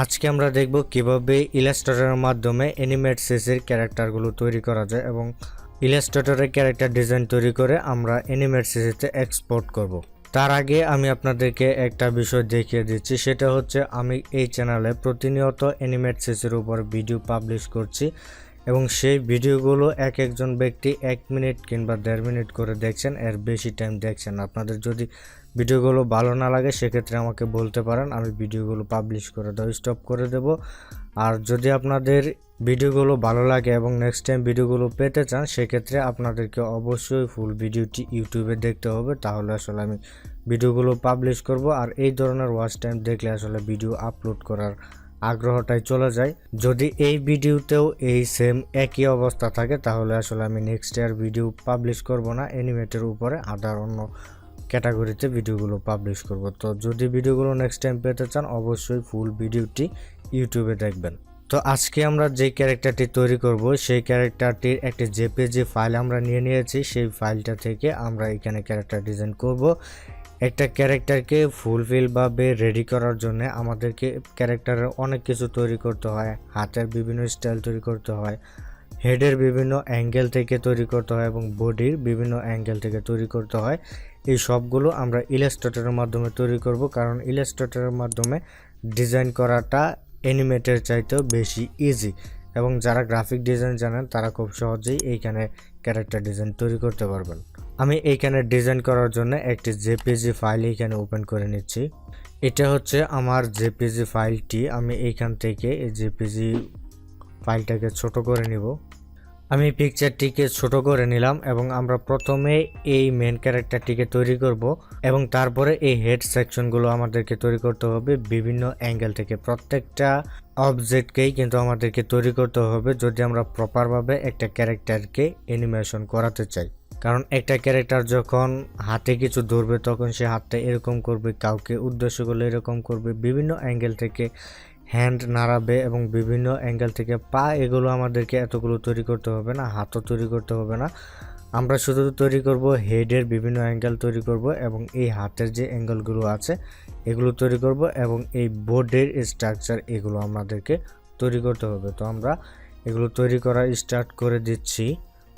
আজকে আমরা দেখব কিভাবে ইলাস্ট্রেটরের মাধ্যমে অ্যানিমেট সিসির ক্যারেক্টারগুলো তৈরি করা যায় এবং ইলাস্ট্রেটরের ক্যারেক্টার ডিজাইন তৈরি করে আমরা অ্যানিমেট সিসিতে এক্সপোর্ট করব। তার আগে আমি আপনাদেরকে একটা বিষয় দেখিয়ে দিচ্ছি, সেটা হচ্ছে আমি এই চ্যানেলে প্রতিনিয়ত অ্যানিমেট সিসির উপর ভিডিও পাবলিশ করছি এবং সেই ভিডিওগুলো একজন ব্যক্তি 1 মিনিট কিংবা 1.5 মিনিট করে দেখছেন, এর বেশি টাইম দেখছেন। আপনাদের যদি ভিডিওগুলো ভালো না লাগে সেক্ষেত্রে আমাকে বলতে পারেন, আমি ভিডিওগুলো পাবলিশ করে দেবো, স্টপ করে দেব। আর যদি আপনাদের ভিডিওগুলো ভালো লাগে এবং নেক্সট টাইম ভিডিওগুলো পেতে চান সেক্ষেত্রে আপনাদেরকে অবশ্যই ফুল ভিডিওটি ইউটিউবে দেখতে হবে, তাহলে আসলে আমি ভিডিওগুলো পাবলিশ করব। আর এই ধরনের ওয়াচ টাইম দেখলে আসলে ভিডিও আপলোড করার আগ্রহটাই চলে যায়। যদি এই ভিডিওতেও এই সেম একই অবস্থা থাকে তাহলে আসলে আমি নেক্সট ইয়ার ভিডিও পাবলিশ করব না, অ্যানিমেটের উপরে আদার অন্য ক্যাটাগরিতে ভিডিওগুলো পাবলিশ করব। তো যদি ভিডিওগুলো নেক্সট টাইম পেতে চান অবশ্যই ফুল ভিডিওটি ইউটিউবে দেখবেন। তো আজকে আমরা যে ক্যারেক্টারটি তৈরি করব সেই ক্যারেক্টারটির একটি জেপিজি ফাইল আমরা নিয়ে নিয়েছি। সেই ফাইলটা থেকে আমরা এখানে ক্যারেক্টার ডিজাইন করব। একটা ক্যারেক্টারকে ফুলফিলভাবে রেডি করার জন্য আমাদেরকে ক্যারেক্টারের অনেক কিছু তৈরি করতে হয়, হাতের বিভিন্ন স্টাইল তৈরি করতে হয়, হেডের বিভিন্ন অ্যাঙ্গেল থেকে তৈরি করতে হয় এবং বডির বিভিন্ন অ্যাঙ্গেল থেকে তৈরি করতে হয়। এই সবগুলো আমরা ইলাস্ট্রেটরের মাধ্যমে তৈরি করব, কারণ ইলাস্ট্রেটরের মাধ্যমে ডিজাইন করাটা অ্যানিমেটের চাইতেও বেশি ইজি এবং যারা গ্রাফিক ডিজাইন জানেন তারা খুব সহজেই এইখানে ক্যারেক্টার ডিজাইন তৈরি করতে পারবেন। আমি এইখানে ডিজাইন করার জন্য একটি জেপিজি ফাইল এইখানে ওপেন করে নিচ্ছি। এটা হচ্ছে আমার জেপিজি ফাইলটি। আমি এইখান থেকে এই জেপিজি ফাইলটাকে ছোট করে নিব। আমি পিকচারটিকে ছোট করে নিলাম এবং আমরা প্রথমে এই মেন ক্যারেক্টারটিকে তৈরি করব এবং তারপরে এই হেড সেকশনগুলো আমাদেরকে তৈরি করতে হবে বিভিন্ন অ্যাঙ্গেল থেকে। প্রত্যেকটা অবজেক্টকেই কিন্তু আমাদেরকে তৈরি করতে হবে যদি আমরা প্রপারভাবে একটা ক্যারেক্টারকে অ্যানিমেশন করাতে চাই। কারণ একটা ক্যারেক্টার যখন হাতে কিছু ধরবে তখন সে হাতটা এরকম করবে, কাউকে উদ্দেশ্য করলে এরকম করবে, বিভিন্ন অ্যাঙ্গেল থেকে হ্যান্ড নাড়াবে এবং বিভিন্ন অ্যাঙ্গেল থেকে পা, এগুলো আমাদেরকে এতগুলো তৈরি করতে হবে না, হাতও তৈরি করতে হবে না। আমরা শুধু তৈরি করব হেডের বিভিন্ন অ্যাঙ্গেল তৈরি করব এবং এই হাতের যে অ্যাঙ্গেলগুলো আছে এগুলো তৈরি করব এবং এই বোর্ডের স্ট্রাকচার এগুলো আমাদেরকে তৈরি করতে হবে। তো আমরা এগুলো তৈরি করা স্টার্ট করে দিচ্ছি।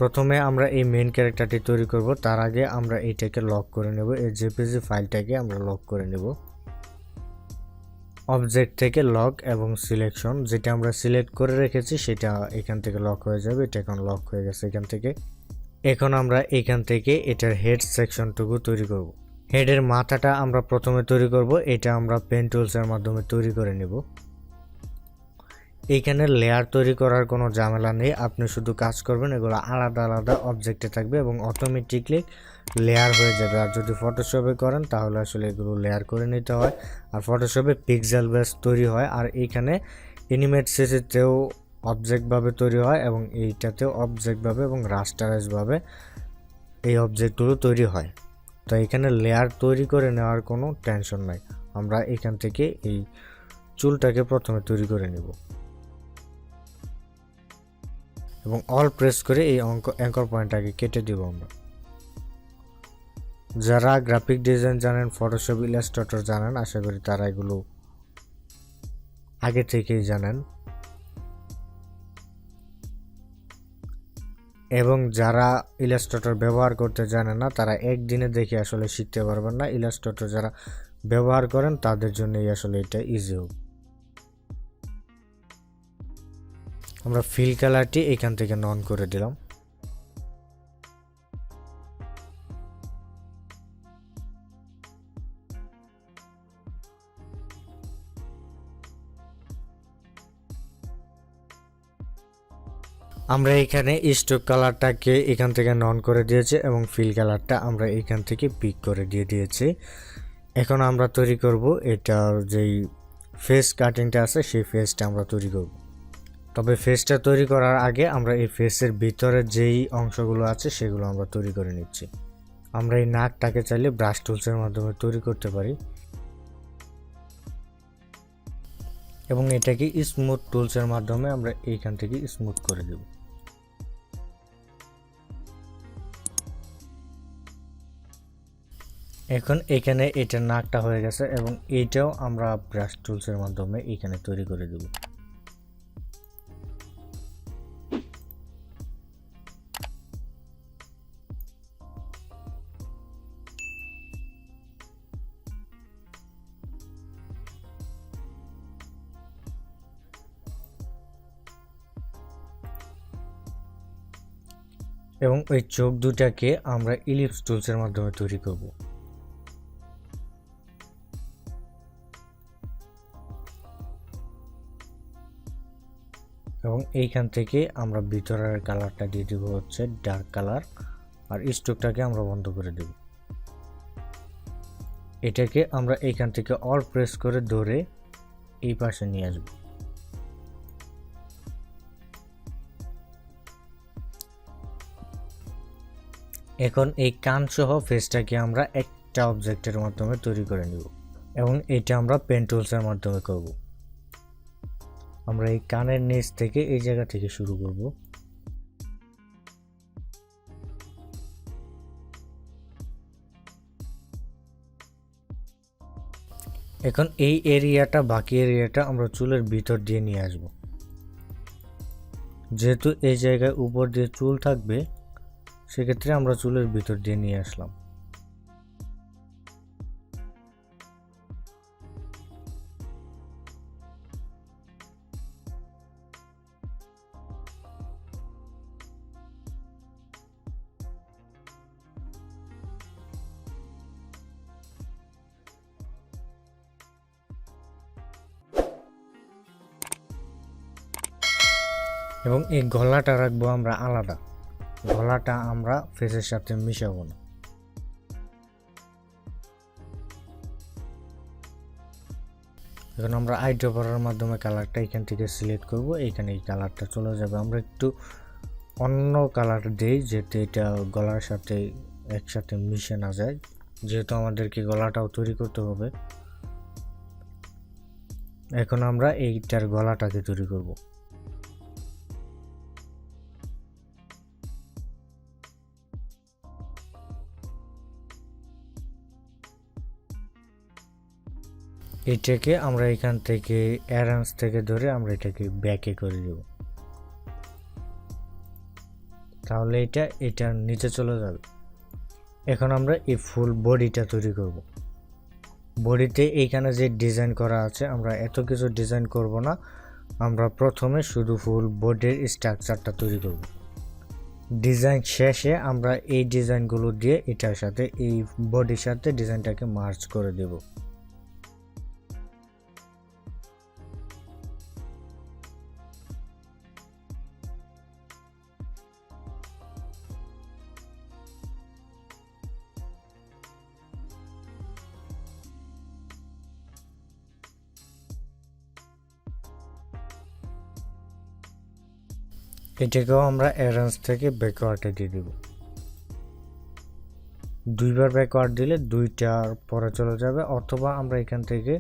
প্রথমে আমরা এই মেন ক্যারেক্টারটি তৈরি করব, তার আগে আমরা এইটাকে লক করে নেব, এই জেপিজি ফাইলটাকে আমরা লক করে নেব। অবজেক্ট থেকে লক এবং সিলেকশন, যেটা আমরা সিলেক্ট করে রেখেছি সেটা এখান থেকে লক হয়ে যাবে। এটা এখন লক হয়ে গেছে এখান থেকে। এখন আমরা এখান থেকে এটার হেড সেকশনটুকু তৈরি করব। হেডের মাথাটা আমরা প্রথমে তৈরি করব, এটা আমরা পেন টুলসের মাধ্যমে তৈরি করে নেব। এইখানে লেয়ার তৈরি করার কোনো ঝামেলা নেই, আপনি শুধু কাজ করবেন এগুলো আলাদা আলাদা অবজেক্টে থাকবে এবং অটোমেটিকলি লেয়ার হয়ে যাবে। আর যদি ফটোশপে করেন তাহলে আসলে এগুলো লেয়ার করে নিতে হয়, আর ফটোশপে পিক্সেল বেস তৈরি হয়। আর এইখানে অ্যানিমেট সিসিতেও অবজেক্টভাবে তৈরি হয় এবং এইটাতেও অবজেক্টভাবে এবং রাস্টারাইজভাবে এই অবজেক্টগুলো তৈরি হয়। তো এখানে লেয়ার তৈরি করে নেওয়ার কোনো টেনশন নাই। আমরা এখান থেকে এই চুলটাকে প্রথমে তৈরি করে নেব এবং অল প্রেস করে এই অ্যাঙ্কর পয়েন্টটাকে কেটে দিব আমরা। যারা গ্রাফিক ডিজাইন জানেন, ফটোশপ, ইলাস্ট্রেটর জানেন, আশা করি তারা এগুলো আগে থেকেই জানেন। এবং যারা ইলাস্ট্রেটর ব্যবহার করতে জানেন না তারা একদিনে দেখে আসলে শিখতে পারবেন না। ইলাস্ট্রেটর যারা ব্যবহার করেন তাদের জন্যই আসলে এটা ইজি হোক। আমরা ফিল কালারটি এখান থেকে নন করে দিলাম। আমরা এখানে স্ট্রোক কালারটাকে এখান থেকে নন করে দিয়েছি এবং ফিল কালারটা আমরা এখান থেকে পিক করে দিয়ে দিয়েছি। এখন আমরা তৈরি করব এটার যেই ফেস কাটিংটা আছে সেই ফেসটা আমরা তৈরি করব। তবে ফেসটা তৈরি করার আগে আমরা এই ফেসের ভিতরে যেই অংশগুলো আছে সেগুলো আমরা তৈরি করে নিচ্ছি। আমরা এই নাকটাকে চাইলে ব্রাশ টুলসের মাধ্যমে তৈরি করতে পারি এবং এটাকে স্মুথ টুলসের মাধ্যমে আমরা এইখান থেকে স্মুথ করে দেব। এখন এখানে এটা নাকটা হয়ে গেছে এবং এইটাও আমরা ব্রাশ টুলসের মাধ্যমে এখানে তৈরি করে দেব। এবং ওই চোখ দুটাকে আমরা ইলিপস টুলসের মাধ্যমে তৈরি করব। এবং এইখান থেকে আমরা ভিতরের কালারটা দিয়ে দেব হচ্ছে ডার্ক কালার, আর স্ট্রোকটাকে আমরা বন্ধ করে দেব। এটাকে আমরা এইখান থেকে অল প্রেস করে ধরে এই পাশে নিয়ে আসব। এখন এই কান সহ ফেসটাকে আমরা একটা অবজেক্টের মাধ্যমে তৈরি করে নিব এবং এটা আমরা পেন টুলসের মাধ্যমে করব। আমরা এই কানের নিচ থেকে এই জায়গা থেকে শুরু করব। এখন এই এরিয়াটা, বাকি এরিয়াটা আমরা চুলের ভিতর দিয়ে নিয়ে আসব। যেহেতু এই জায়গায় উপর দিয়ে চুল থাকবে, সেক্ষেত্রে আমরা চুলের ভিতর দিয়ে নিয়ে আসলাম। এবং এই গলাটা রাখবো আমরা আলাদা, গলাটা আমরা ফেসের সাথে মিশাবো না। এখন আমরা আইড্রপারের মাধ্যমে কালারটা এখান থেকে সিলেক্ট করব। এইখানে এই কালারটা চলে যাবে। আমরা একটু অন্য কালার দেই যাতে এটা গলার সাথে একসাথে মিশে না যায়, যেহেতু আমাদেরকে গলাটাও তৈরি করতে হবে। এখন আমরা এইটার গলাটাকে তৈরি করব। এটাকে আমরা এখান থেকে অ্যারেঞ্জ থেকে ধরে আমরা এটাকে ব্যাকে করে দেব, তাহলে এটার নিচে চলে যাবে। এখন আমরা এই ফুল বডিটা তৈরি করব। বডিতে এইখানে যে ডিজাইন করা আছে, আমরা এত কিছু ডিজাইন করব না, আমরা প্রথমে শুধু ফুল বডির স্ট্রাকচারটা তৈরি করব। ডিজাইন শেষে আমরা এই ডিজাইনগুলো দিয়ে এটার সাথে, এই বডির সাথে ডিজাইনটাকে মার্জ করে দেব। এটাকেও আমরা অ্যারেঞ্জ থেকে ব্যাকওয়ার্ডে দিয়ে দেব। দুইবার ব্যাকওয়ার্ড দিলে দুইটার পরে চলে যাবে, অথবা আমরা এখান থেকে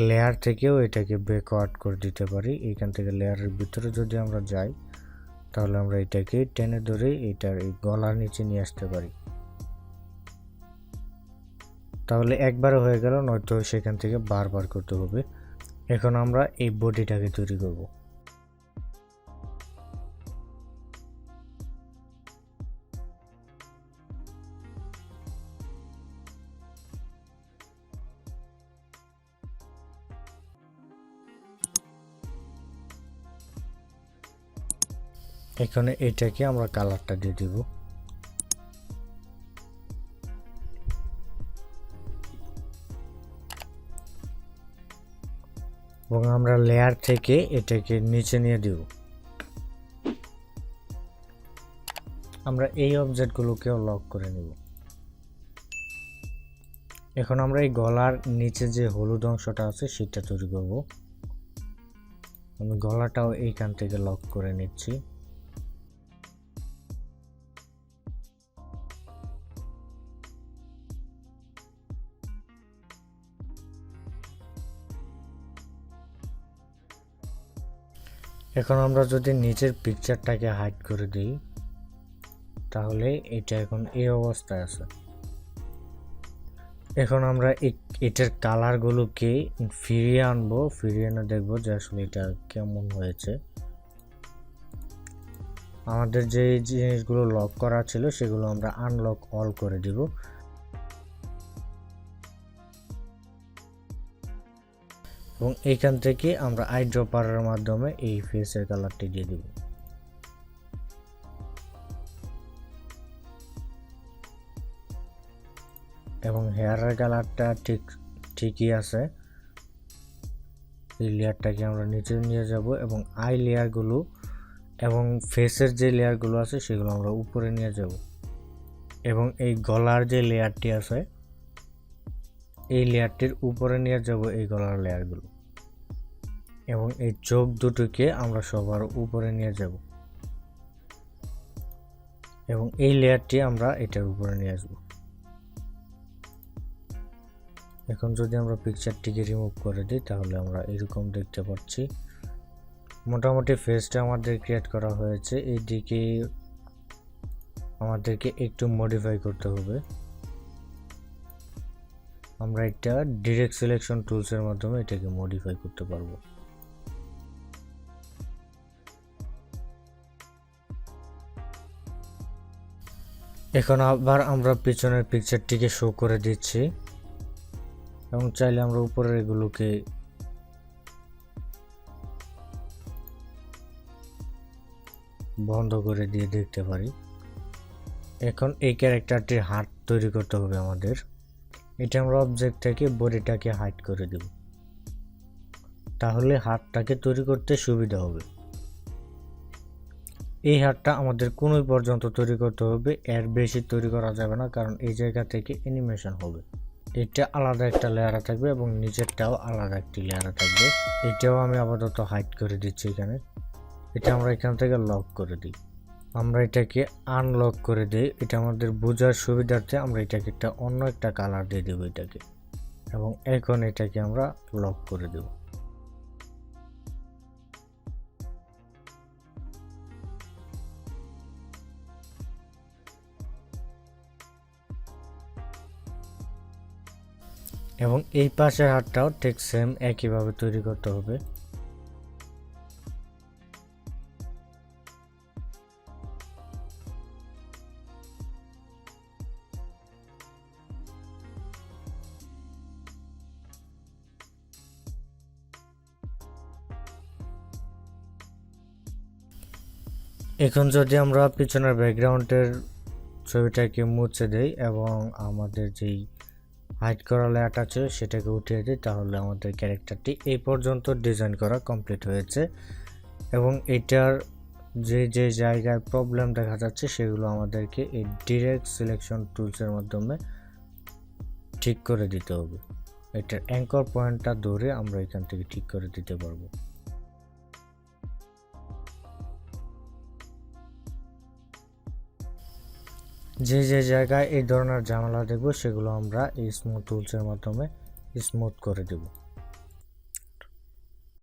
লেয়ার থেকেও এটাকে ব্যাকওয়ার্ড করে দিতে পারি। এখান থেকে লেয়ারের ভিতরে যদি আমরা যাই, তাহলে আমরা এটাকে টেনে ধরে এটার এই গলার নিচে নিয়ে আসতে পারি। তাহলে একবার হয়ে গেল, নয়তো সেখান থেকে বারবার করতে হবে। এখন আমরা এই বডিটাকে তৈরি করব। এখানে এটাকে আমরা কালারটা দিয়ে দিব। এবং আমরা লেয়ার থেকে এটাকে নিচে নিয়ে দিব। আমরা এই অবজেক্টগুলোকেও লক করে নিব। এখন আমরা এই গলার নিচে যে হলুদ অংশটা আছে সেটা তৈরি করব। আমি গলাটাও এইখান থেকে লক করে নিচ্ছি। এখন আমরা যদি নিচের পিকচারটাকে হাইড করে দিই, তাহলে এটা এখন এই অবস্থায় আছে। এখন আমরা এটার কালারগুলোকে ফিরিয়ে আনবো, ফিরিয়ে এনে দেখবো যে আসলে এটা কেমন হয়েছে। আমাদের যে জিনিসগুলো লক করা ছিল সেগুলো আমরা আনলক অল করে দিব এবং এইখান থেকে আমরা আইড্রপারের মাধ্যমে এই ফেসের কালারটি দিয়ে দিব। এবং হেয়ারের কালারটা ঠিকই আছে। এই লেয়ারটাকে আমরা নিচে নিয়ে যাব এবং আই লেয়ারগুলো এবং ফেসের যে লেয়ারগুলো আছে সেগুলো আমরা উপরে নিয়ে যাব এবং এই গলার যে লেয়ারটি আছে এই লেয়ারটির উপরে নিয়ে যাব এই গলার লেয়ারগুলো এবং এই চোখ দুটোকে আমরা সবার উপরে নিয়ে যাব এবং এই লেয়ারটি আমরা এটার উপরে নিয়ে আসব। এখন যদি আমরা পিকচারটিকে রিমুভ করে দিই তাহলে আমরা এরকম দেখতে পাচ্ছি। মোটামুটি ফেসটা আমাদের ক্রিয়েট করা হয়েছে। এইদিকে আমাদেরকে একটু মডিফাই করতে হবে। আমরা এটা ডিরেক্ট সিলেকশন টুলসের মাধ্যমে এটাকে মডিফাই করতে পারবো। এখন আবার আমরা পিছনের পিকচারটিকে শো করে দিচ্ছি এবং চাইলে আমরা উপরের এগুলোকে বন্ধ করে দিয়ে দেখতে পারি। এখন এই ক্যারেক্টারটির হাত তৈরি করতে হবে আমাদের। এটা আমরা অবজেক্ট থেকে বডিটাকে হাইড করে দেব, তাহলে হাতটাকে তৈরি করতে সুবিধা হবে। এই হাতটা আমাদের কোনই পর্যন্ত তৈরি করতে হবে, এর বেশি তৈরি করা যাবে না, কারণ এই জায়গা থেকে অ্যানিমেশন হবে। এটা আলাদা একটা লেয়ারে থাকবে এবং নিচেরটাও আলাদা একটি লেয়ারে থাকবে। এটাও আমি আপাতত হাইড করে দিচ্ছি এখানে। এটা আমরা এখান থেকে লক করে দিই। আমরা এটাকে আনলক করে দিই। এটা আমাদের বোঝার সুবিধার্থে আমরা এটাকে একটা অন্য একটা কালার দিয়ে দেবো এটাকে, এবং এখন এটাকে আমরা লক করে দেব। এবং এই পাশের হাতটাও ঠিক সেম একইভাবে তৈরি করতে হবে। এখন যদি আমরা পিছনের ব্যাকগ্রাউন্ডের ছবিটাকে মুছে দেই এবং আমাদের যেই হাইড করা লেয়ারটা আছে সেটাকে উঠিয়ে দিই, তাহলে আমাদের ক্যারেক্টারটি এই পর্যন্ত ডিজাইন করা কমপ্লিট হয়েছে। এবং এটার যে যে জায়গায় প্রবলেম দেখা যাচ্ছে সেগুলো আমাদেরকে এই ডিরেক্ট সিলেকশন টুলসের মাধ্যমে ঠিক করে দিতে হবে। এটার অ্যাঙ্কর পয়েন্টটা ধরে আমরা এখান থেকে ঠিক করে দিতে পারবো। যে যে জায়গায় এই ধরনের ঝামেলা দেখব সেগুলো আমরা এই স্মুথ টুলসের মাধ্যমে স্মুথ করে দেব।